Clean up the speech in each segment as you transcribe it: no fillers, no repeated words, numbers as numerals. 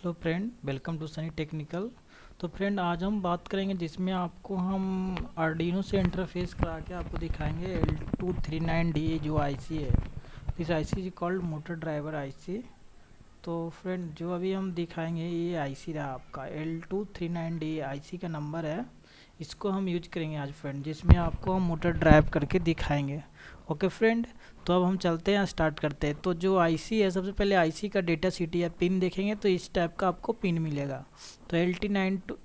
Hello friend, welcome to Sunny Technical. तो friend, आज हम बात करेंगे जिसमें आपको हम आर्डिनो से इंटरफेस करा के आपको दिखाएंगे L239D जो आईसी है। This IC is called motor driver IC. तो फ्रेंड, जो अभी हम दिखाएंगे ये आईसी रहा आपका L239D आईसी का नंबर है। इसको हम यूज करेंगे आज फ्रेंड, जिसमें आपको हम मोटर ड्राइव करके दिखाएंगे। ओके फ्रेंड, तो अब हम चलते हैं, स्टार्ट करते हैं। तो जो आईसी है, सबसे पहले आईसी का डेटा सीटी या पिन देखेंगे तो इस टाइप का आपको पिन मिलेगा। तो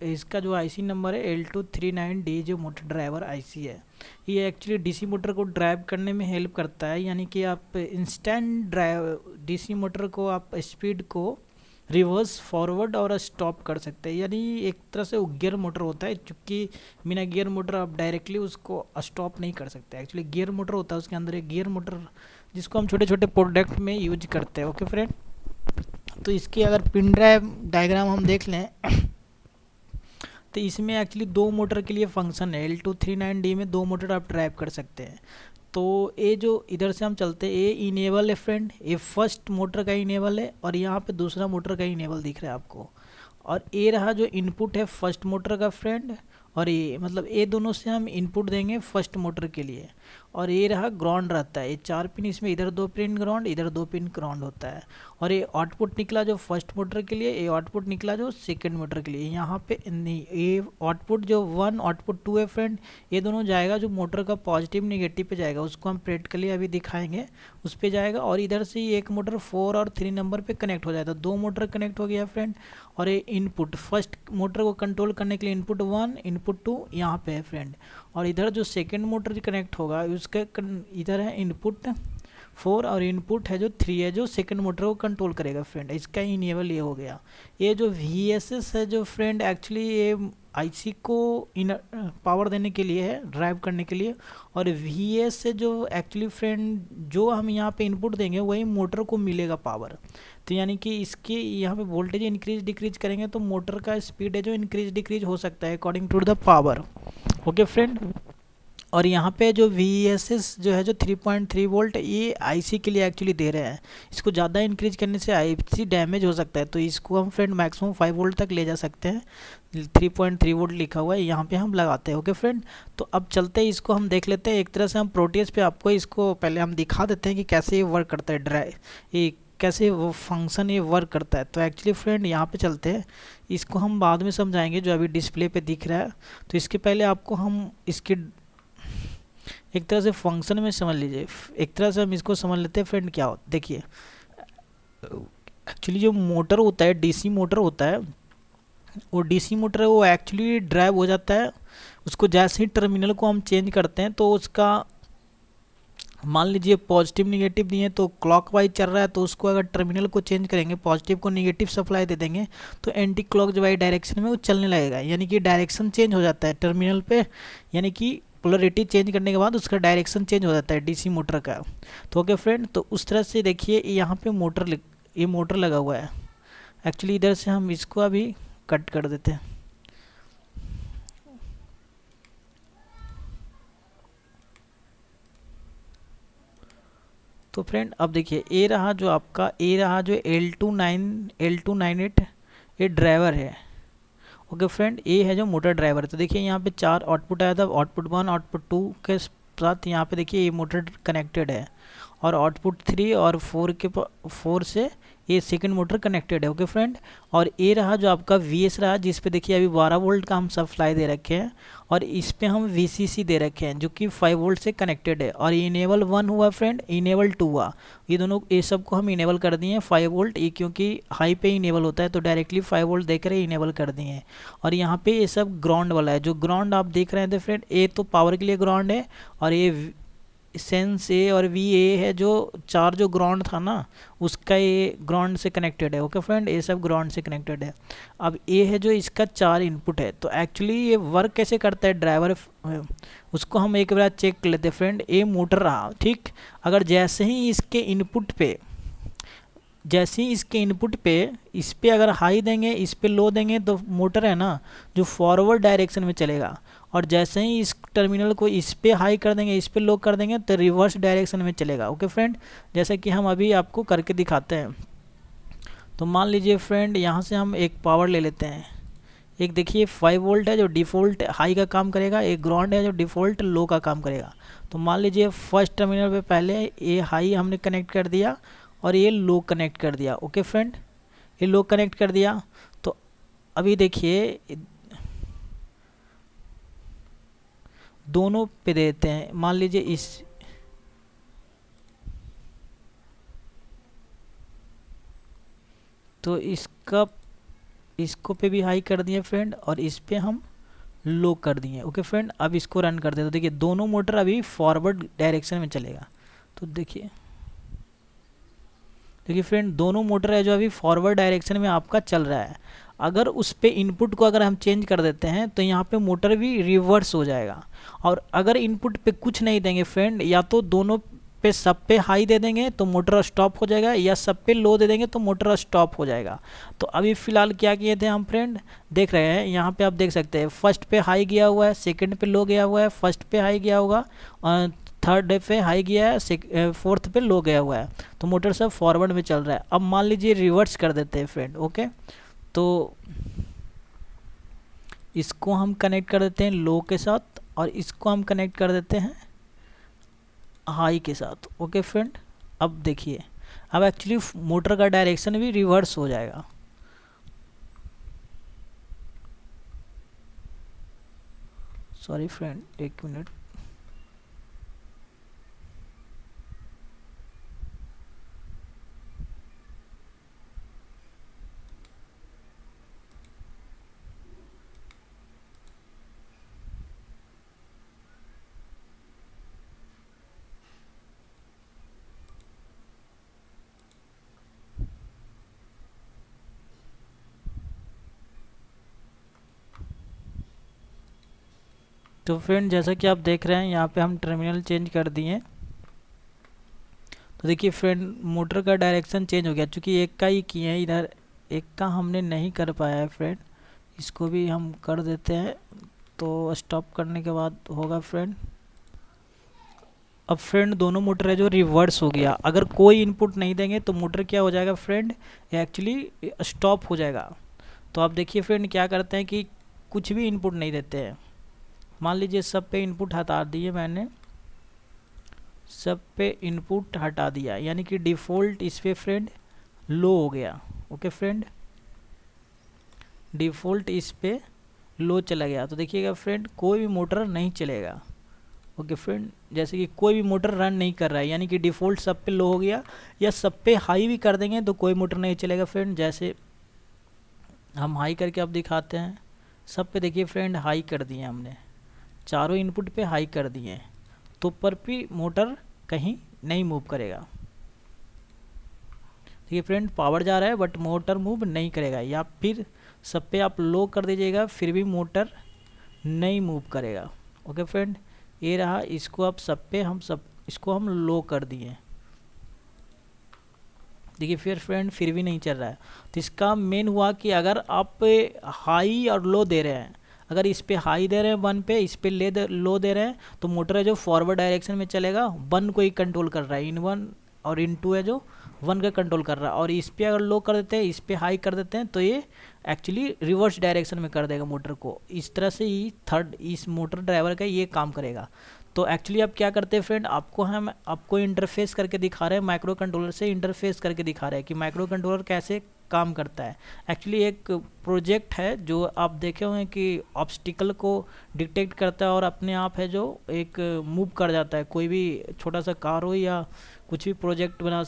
इसका जो आईसी नंबर है L239D जो मोटर ड्राइवर आईसी है। ये एक्चुअली डीसी मोटर को ड्राइव करने में हेल्प करता है, यानी कि आप इंस्टेंट ड्राइव डीसी मोटर को आप स्पीड को रिवर्स, फॉरवर्ड और स्टॉप कर सकते हैं। यानी एक तरह से वो गियर मोटर होता है, चूँकि बिना गियर मोटर आप डायरेक्टली उसको स्टॉप नहीं कर सकते। एक्चुअली गियर मोटर होता है, उसके अंदर एक गियर मोटर जिसको हम छोटे छोटे प्रोडक्ट में यूज करते हैं। ओके फ्रेंड, तो इसकी अगर पिन ड्राइव डायग्राम हम देख लें तो इसमें एक्चुअली दो मोटर के लिए फंक्शन है। L239D में दो मोटर आप ड्राइव कर सकते हैं। तो ये जो इधर से हम चलते हैं, ये इनेबल है फ्रेंड, ये फर्स्ट मोटर का इनेबल है और यहाँ पे दूसरा मोटर का इनेबल दिख रहा है आपको। और ये रहा जो इनपुट है फर्स्ट मोटर का फ्रेंड, और ये मतलब ये दोनों से हम इनपुट देंगे फर्स्ट मोटर के लिए। और ये रहा ग्राउंड रहता है, ये चार पिन, इसमें इधर दो पिन ग्राउंड, इधर दो पिन ग्राउंड होता है। और ये आउटपुट निकला जो फर्स्ट मोटर के लिए, ये आउटपुट निकला जो सेकंड मोटर के लिए। यहाँ पे नहीं, ये आउटपुट जो 1 आउटपुट 2 है फ्रेंड, ये दोनों जाएगा जो मोटर का पॉजिटिव निगेटिव पे जाएगा, उसको हम प्रैक्टिकली अभी दिखाएंगे, उस पर जाएगा। और इधर से एक मोटर 4 और 3 नंबर पे कनेक्ट हो जाएगा। दो मोटर कनेक्ट हो गया फ्रेंड। और ये इनपुट फर्स्ट मोटर को कंट्रोल करने के लिए इनपुट 1 इनपुट 2 यहाँ पे है फ्रेंड। और इधर जो सेकेंड मोटर कनेक्ट होगा उसका इधर है इनपुट 4 और इनपुट है जो 3 है, जो सेकंड मोटर को कंट्रोल करेगा फ्रेंड। इसका इनेबल ये हो गया। ये जो VSS है जो फ्रेंड, एक्चुअली ये आईसी को पावर देने के लिए है, ड्राइव करने के लिए। और VS से जो एक्चुअली फ्रेंड जो हम यहाँ पे इनपुट देंगे वही मोटर को मिलेगा पावर। तो यानी कि इसके यहाँ पे वोल्टेज इंक्रीज डिक्रीज करेंगे तो मोटर का स्पीड है जो इंक्रीज डिक्रीज हो सकता है according to the power. Okay friend, और यहाँ पे जो VSS जो है जो 3.3 वोल्ट, ये आईसी के लिए एक्चुअली दे रहे हैं। इसको ज़्यादा इंक्रीज करने से आईसी डैमेज हो सकता है, तो इसको हम फ्रेंड मैक्सिमम 5 वोल्ट तक ले जा सकते हैं। 3.3 वोल्ट लिखा हुआ है यहाँ पे हम लगाते हैं। ओके फ्रेंड, तो अब चलते हैं, इसको हम देख लेते हैं। एक तरह से हम प्रोटीएस पे आपको इसको पहले हम दिखा देते हैं कि कैसे ये वर्क करता है, ये कैसे वो फंक्शन ये वर्क करता है। तो एक्चुअली फ्रेंड यहाँ पे चलते हैं, इसको हम बाद में समझाएंगे जो अभी डिस्प्ले पे दिख रहा है। तो इसके पहले आपको हम इसकी एक तरह से फंक्शन में समझ लीजिए, एक तरह से हम इसको समझ लेते हैं फ्रेंड। क्या होता देखिए, एक्चुअली जो मोटर होता है, डीसी मोटर होता है, वो डीसी मोटर है वो एक्चुअली ड्राइव हो जाता है। उसको जैसे ही टर्मिनल को हम चेंज करते हैं तो उसका मान लीजिए पॉजिटिव निगेटिव दिए तो क्लॉकवाइज चल रहा है, तो उसको अगर टर्मिनल को चेंज करेंगे, पॉजिटिव को निगेटिव सप्लाई दे देंगे तो एंटी क्लॉकवाइज डायरेक्शन में वो चलने लगेगा। यानी कि डायरेक्शन चेंज हो जाता है टर्मिनल पे, यानी कि पोलरिटी चेंज करने के बाद उसका डायरेक्शन चेंज हो जाता है डीसी मोटर का। तो ओके फ्रेंड, तो उस तरह से देखिए यहाँ पे ये मोटर लगा हुआ है। एक्चुअली इधर से हम इसको अभी कट कर देते हैं। तो फ्रेंड अब देखिए, ये रहा जो आपका, ये रहा जो L298 ये ड्राइवर है। ओके फ्रेंड, ये है जो मोटर ड्राइवर है। तो देखिए यहाँ पे 4 आउटपुट आया था, आउटपुट 1 आउटपुट 2 के साथ यहाँ पे देखिए ये मोटर कनेक्टेड है। और आउटपुट 3 और 4 से ये सेकंड मोटर कनेक्टेड है। ओके फ्रेंड, और ये रहा जो आपका VS रहा, जिस पे देखिए अभी 12 वोल्ट का हम सप्लाई दे रखे हैं, और इस पे हम VCC दे रखे हैं जो कि 5 वोल्ट से कनेक्टेड है। और इनेबल 1 हुआ फ्रेंड, इनेबल 2 हुआ, ये दोनों ये सब को हम इनेबल कर दिए हैं 5 वोल्ट, ये क्योंकि हाई पे इनेबल होता है तो डायरेक्टली 5 वोल्ट देकर इनेबल कर दिए हैं। और यहाँ पे ये सब ग्राउंड वाला है, जो ग्राउंड आप देख रहे थे फ्रेंड, ये तो पावर के लिए ग्राउंड है। और ये सेंस ए और VA है, जो 4 जो ग्राउंड था ना उसका ये ग्राउंड से कनेक्टेड है। ओके फ्रेंड, ये सब ग्राउंड से कनेक्टेड है। अब ये है जो इसका 4 इनपुट है। तो एक्चुअली ये वर्क कैसे करता है ड्राइवर, उसको हम एक बार चेक कर लेते हैं फ्रेंड। ये मोटर रहा ठीक, अगर जैसे ही इसके इनपुट पे इस पे अगर हाई देंगे, इस पे लो देंगे, तो मोटर है ना जो फॉरवर्ड डायरेक्शन में चलेगा। और जैसे ही इस टर्मिनल को इस पे हाई कर देंगे, इस पे लो कर देंगे, तो रिवर्स डायरेक्शन में चलेगा। ओके फ्रेंड, जैसे कि हम अभी आपको करके दिखाते हैं। तो मान लीजिए फ्रेंड यहाँ से हम एक पावर ले लेते हैं। एक देखिए 5 वोल्ट है जो डिफ़ॉल्ट हाई का काम करेगा, एक ग्राउंड है जो डिफ़ॉल्ट लो का काम करेगा। तो मान लीजिए फर्स्ट टर्मिनल पे पहले ये हाई हमने कनेक्ट कर दिया और ये लो कनेक्ट कर दिया। ओके फ्रेंड, ये लो कनेक्ट कर दिया। तो अभी देखिए दोनों पे देते हैं। मान लीजिए इसको पे भी हाई कर दिए फ्रेंड और इस पे हम लो कर दिए। ओके फ्रेंड, अब इसको रन कर दे तो देखिए दोनों मोटर अभी फॉरवर्ड डायरेक्शन में चलेगा। तो देखिए फ्रेंड दोनों मोटर है जो अभी फॉरवर्ड डायरेक्शन में आपका चल रहा है। अगर उस पे इनपुट को अगर हम चेंज कर देते हैं तो यहाँ पे मोटर भी रिवर्स हो जाएगा। और अगर इनपुट पे कुछ नहीं देंगे फ्रेंड, या तो दोनों पे सब पे हाई दे देंगे तो मोटर स्टॉप हो जाएगा, या सब पे लो दे देंगे तो मोटर स्टॉप हो जाएगा। तो अभी फ़िलहाल क्या किए थे हम फ्रेंड, देख रहे हैं यहाँ पे आप देख सकते हैं फर्स्ट पे हाई गया हुआ है, सेकंड पे लो गया हुआ है, फर्स्ट पे हाई गया होगा, थर्ड पे हाई गया है, फोर्थ पे लो गया हुआ है। तो मोटर सब फॉरवर्ड में चल रहा है। अब मान लीजिए रिवर्स कर देते हैं फ्रेंड। ओके, तो इसको हम कनेक्ट कर देते हैं लो के साथ और इसको हम कनेक्ट कर देते हैं हाई के साथ। ओके फ्रेंड, अब देखिए अब एक्चुअली मोटर का डायरेक्शन भी रिवर्स हो जाएगा। सॉरी फ्रेंड, एक मिनट। तो फ्रेंड जैसा कि आप देख रहे हैं यहाँ पे हम टर्मिनल चेंज कर दिए। तो देखिए फ्रेंड मोटर का डायरेक्शन चेंज हो गया, चूँकि एक का ही किए हैं, इधर एक का हमने नहीं कर पाया है फ्रेंड। इसको भी हम कर देते हैं तो स्टॉप करने के बाद होगा फ्रेंड। अब फ्रेंड दोनों मोटर है जो रिवर्स हो गया। अगर कोई इनपुट नहीं देंगे तो मोटर क्या हो जाएगा फ्रेंड, एक्चुअली स्टॉप हो जाएगा। तो आप देखिए फ्रेंड क्या करते हैं कि कुछ भी इनपुट नहीं देते हैं। मान लीजिए सब पे इनपुट हटा दिए मैंने, सब पे इनपुट हटा दिया, यानी कि डिफ़ॉल्ट इस पे फ्रेंड लो हो गया। ओके फ्रेंड, डिफ़ॉल्ट इस पे लो चला गया। तो देखिएगा फ्रेंड कोई भी मोटर नहीं चलेगा। ओके फ्रेंड, जैसे कि कोई भी मोटर रन नहीं कर रहा है, यानी कि डिफ़ॉल्ट सब पे लो हो गया, या सब पे हाई भी कर देंगे तो कोई मोटर नहीं चलेगा फ्रेंड। जैसे हम हाई करके अब दिखाते हैं, सब पे देखिए फ्रेंड हाई कर दिए हमने, चारों इनपुट पे हाई कर दिए, तो पर भी मोटर कहीं नहीं मूव करेगा। देखिए फ्रेंड पावर जा रहा है बट मोटर मूव नहीं करेगा। या फिर सब पे आप लो कर दीजिएगा फिर भी मोटर नहीं मूव करेगा। ओके फ्रेंड, ये रहा, इसको आप सब पे इसको हम लो कर दिए। देखिए फिर फ्रेंड फिर भी नहीं चल रहा है। तो इसका मेन हुआ कि अगर आप हाई और लो दे रहे हैं, अगर इस पे हाई दे रहे हैं 1 पे, इस पे लो दे रहे हैं, तो मोटर है जो फॉरवर्ड डायरेक्शन में चलेगा, 1 को ही कंट्रोल कर रहा है, इन 1 और इन 2 है जो 1 का कंट्रोल कर रहा है। और इस पे अगर लो कर देते हैं, इस पे हाई कर देते हैं, तो ये एक्चुअली रिवर्स डायरेक्शन में कर देगा मोटर को। इस तरह से ही इस मोटर ड्राइवर का ये काम करेगा। तो एक्चुअली आप क्या करते हैं फ्रेंड, हम आपको इंटरफेस करके दिखा रहे हैं, माइक्रो कंट्रोलर से इंटरफेस करके दिखा रहे हैं कि माइक्रो कंट्रोलर कैसे काम करता है। एक्चुअली एक प्रोजेक्ट है जो आप देखे हुए हैं कि ऑब्स्टिकल को डिटेक्ट करता है और अपने आप है जो एक मूव कर जाता है। कोई भी छोटा सा कार हो या कुछ भी प्रोजेक्ट बना,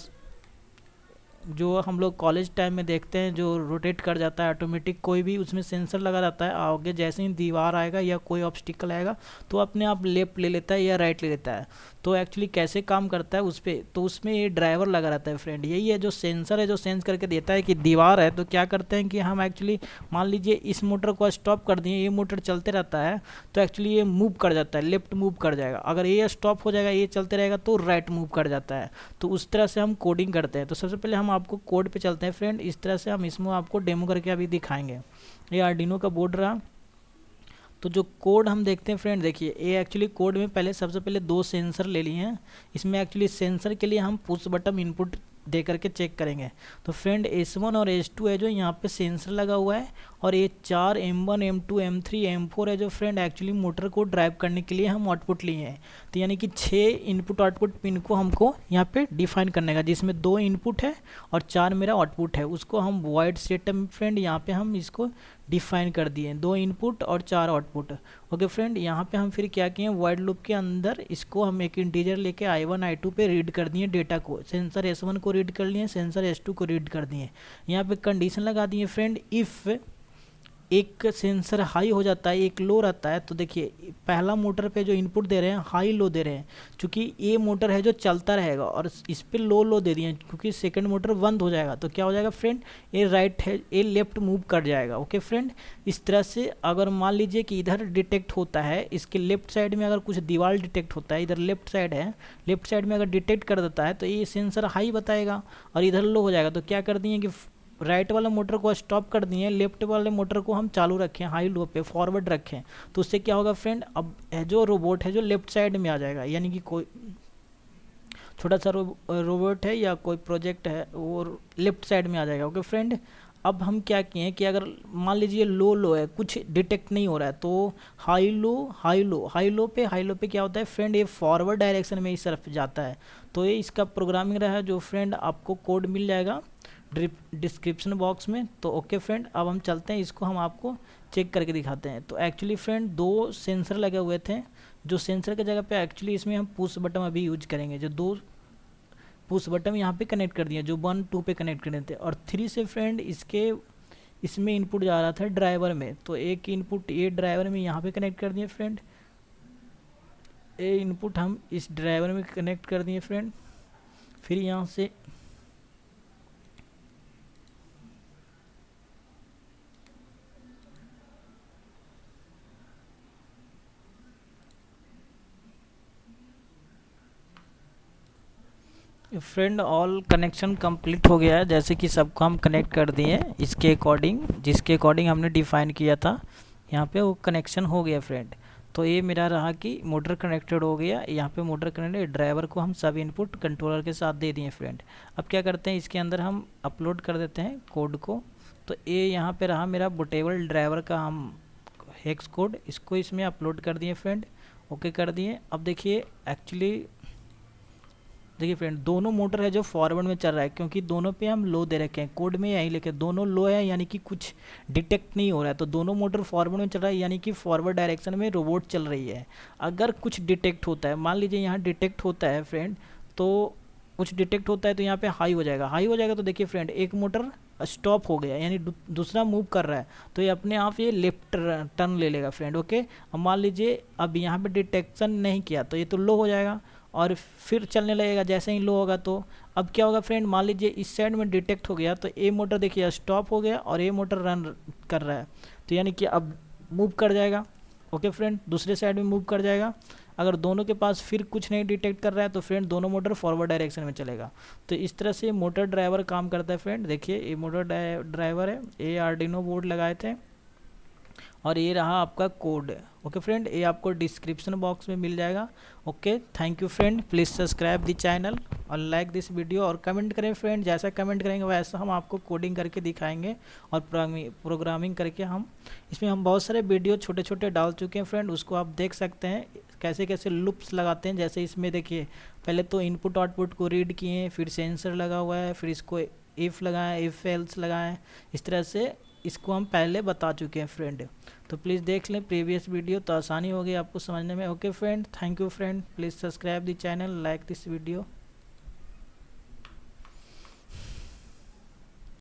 जो हम लोग कॉलेज टाइम में देखते हैं, जो रोटेट कर जाता है ऑटोमेटिक, कोई भी उसमें सेंसर लगा रहता है, आगे जैसे ही दीवार आएगा या कोई ऑब्स्टिकल आएगा तो अपने आप लेफ्ट ले लेता है या राइट ले लेता है। तो एक्चुअली कैसे काम करता है उस पर, तो उसमें ये ड्राइवर लगा रहता है फ्रेंड। यही है जो सेंसर है जो सेंस करके देता है कि दीवार है। तो क्या करते हैं कि हम एक्चुअली मान लीजिए इस मोटर को स्टॉप कर दिए, ये मोटर चलते रहता है तो एक्चुअली ये मूव कर जाता है, लेफ्ट मूव कर जाएगा। अगर ये स्टॉप हो जाएगा, ये चलते रहेगा तो राइट मूव कर जाता है। तो उस तरह से हम कोडिंग करते हैं। तो सबसे पहले हम आपको कोड पे चलते हैं फ्रेंड। इस तरह से हम इसमें आपको डेमो करके अभी दिखाएंगे। ये आर्डिनो का बोर्ड रहा। तो जो कोड हम देखते हैं फ्रेंड, देखिए ये एक्चुअली कोड में पहले सबसे पहले 2 सेंसर ले लिए हैं। इसमें एक्चुअली सेंसर के लिए हम पुश बटन इनपुट दे करके चेक करेंगे। तो फ्रेंड S1 और S2 है जो यहाँ पे सेंसर लगा हुआ है, और ये 4 M1 M2 M3 M4 है जो फ्रेंड एक्चुअली मोटर को ड्राइव करने के लिए हम आउटपुट लिए हैं। तो यानी कि 6 इनपुट आउटपुट पिन को हमको यहाँ पे डिफाइन करने का, जिसमें 2 इनपुट है और 4 मेरा आउटपुट है, उसको हम वॉइड सेटअप में फ्रेंड यहाँ पे हम इसको डिफाइन कर दिए, 2 इनपुट और 4 आउटपुट। ओके फ्रेंड, यहाँ पे हम फिर क्या किए, वॉइड लूप के अंदर इसको हम एक इंटीजर लेके I1 I2 पे रीड कर दिए डेटा को, सेंसर S1 को रीड कर लिए, सेंसर S2 को रीड कर दिए। यहाँ पे कंडीशन लगा दिए फ्रेंड, इफ़ एक सेंसर हाई हो जाता है एक लो रहता है, तो देखिए पहला मोटर पे जो इनपुट दे रहे हैं हाई लो दे रहे हैं, क्योंकि ये मोटर है जो चलता रहेगा, और इस पे लो लो दे दिए क्योंकि सेकंड मोटर बंद हो जाएगा। तो क्या हो जाएगा फ्रेंड, ये राइट है ये लेफ्ट मूव कर जाएगा। ओके फ्रेंड, इस तरह से अगर मान लीजिए कि इधर डिटेक्ट होता है, इसके लेफ्ट साइड में अगर कुछ दीवार डिटेक्ट होता है, इधर लेफ्ट साइड है, लेफ्ट साइड में अगर डिटेक्ट कर देता है तो ये सेंसर हाई बताएगा और इधर लो हो जाएगा। तो क्या कर दिए कि राइट वाला मोटर को स्टॉप कर दिए, लेफ्ट वाले मोटर को हम चालू रखें, हाई लो पे फॉरवर्ड रखें। तो उससे क्या होगा फ्रेंड, अब जो रोबोट है जो लेफ्ट साइड में आ जाएगा, यानी कि कोई छोटा सा रोबोट है या कोई प्रोजेक्ट है वो लेफ्ट साइड में आ जाएगा। ओके फ्रेंड, अब हम क्या किए हैं कि अगर मान लीजिए लो लो है, कुछ डिटेक्ट नहीं हो रहा है, तो high low high low high low पे क्या होता है फ्रेंड, ये फॉरवर्ड डायरेक्शन में इस तरफ जाता है। तो ये इसका प्रोग्रामिंग रहा है जो फ्रेंड आपको कोड मिल जाएगा डिस्क्रिप्शन बॉक्स में। तो ओके फ्रेंड, अब हम चलते हैं, इसको हम आपको चेक करके दिखाते हैं। तो एक्चुअली फ्रेंड 2 सेंसर लगे हुए थे, जो सेंसर की जगह पे एक्चुअली इसमें हम पुश बटन अभी यूज करेंगे, जो 2 पुश बटन यहाँ पे कनेक्ट कर दिए, जो 1 2 पे कनेक्ट करने थे, और 3 से फ्रेंड इसमें इनपुट जा रहा था ड्राइवर में, तो एक इनपुट ये ड्राइवर में यहाँ पे कनेक्ट कर दिए फ्रेंड, ये इनपुट हम इस ड्राइवर में कनेक्ट कर दिए फ्रेंड। फिर यहाँ से फ्रेंड ऑल कनेक्शन कंप्लीट हो गया है, जैसे कि सबको हम कनेक्ट कर दिए इसके अकॉर्डिंग, जिसके अकॉर्डिंग हमने डिफ़ाइन किया था, यहाँ पे वो कनेक्शन हो गया फ्रेंड। तो ये मेरा रहा कि मोटर कनेक्टेड हो गया, यहाँ पे मोटर कनेक्टेड, ड्राइवर को हम सब इनपुट कंट्रोलर के साथ दे दिए फ्रेंड। अब क्या करते हैं, इसके अंदर हम अपलोड कर देते हैं कोड को। तो ये यहाँ पे रहा मेरा बूटेबल ड्राइवर का हम हेक्स कोड, इसको इसमें अपलोड कर दिए फ्रेंड, ओके कर दिए। अब देखिए एक्चुअली देखिए फ्रेंड, दोनों मोटर है जो फॉरवर्ड में चल रहा है, क्योंकि दोनों पे हम लो दे रखे हैं, कोड में यही लिखे दोनों लो है, यानी कि कुछ डिटेक्ट नहीं हो रहा है। तो दोनों मोटर फॉरवर्ड में चल रहा है, यानी कि फॉरवर्ड डायरेक्शन में रोबोट चल रही है। अगर कुछ डिटेक्ट होता है, मान लीजिए यहाँ डिटेक्ट होता है फ्रेंड, तो कुछ डिटेक्ट होता है तो यहाँ पे हाई हो जाएगा, हाई हो जाएगा तो देखिए फ्रेंड एक मोटर स्टॉप हो गया, यानी दूसरा मूव कर रहा है, तो ये अपने आप ये लेफ्ट टर्न ले लेगा फ्रेंड। ओके, अब मान लीजिए अब यहाँ पे डिटेक्शन नहीं किया तो ये तो लो हो जाएगा और फिर चलने लगेगा, जैसे ही लो होगा तो अब क्या होगा फ्रेंड, मान लीजिए इस साइड में डिटेक्ट हो गया तो ये मोटर देखिए स्टॉप हो गया और ये मोटर रन कर रहा है, तो यानी कि अब मूव कर जाएगा। ओके फ्रेंड, दूसरे साइड में मूव कर जाएगा। अगर दोनों के पास फिर कुछ नहीं डिटेक्ट कर रहा है तो फ्रेंड दोनों मोटर फॉरवर्ड डायरेक्शन में चलेगा। तो इस तरह से मोटर ड्राइवर काम करता है फ्रेंड। देखिए ये मोटर ड्राइवर है, ये आर्डिनो बोर्ड लगाए थे और ये रहा आपका कोड। ओके फ्रेंड, ये आपको डिस्क्रिप्शन बॉक्स में मिल जाएगा। Okay, thank you friend, please subscribe the channel और लाइक दिस वीडियो, और कमेंट करें फ्रेंड, जैसा कमेंट करेंगे वैसा हम आपको कोडिंग करके दिखाएंगे और प्रोग्रामिंग करके हम इसमें हम बहुत सारे वीडियो छोटे छोटे डाल चुके हैं फ्रेंड, उसको आप देख सकते हैं कैसे कैसे लूप्स लगाते हैं। जैसे इसमें देखिए पहले तो इनपुट आउटपुट को रीड किए, फिर सेंसर लगा हुआ है, फिर इसको इफ़ लगाएं, इफ़ एल्स लगाएं, इस तरह से इसको हम पहले बता चुके हैं फ्रेंड। तो प्लीज़ देख लें प्रीवियस वीडियो, तो आसानी होगी आपको समझने में। Okay friend, thank you friend, please subscribe the channel, like this video.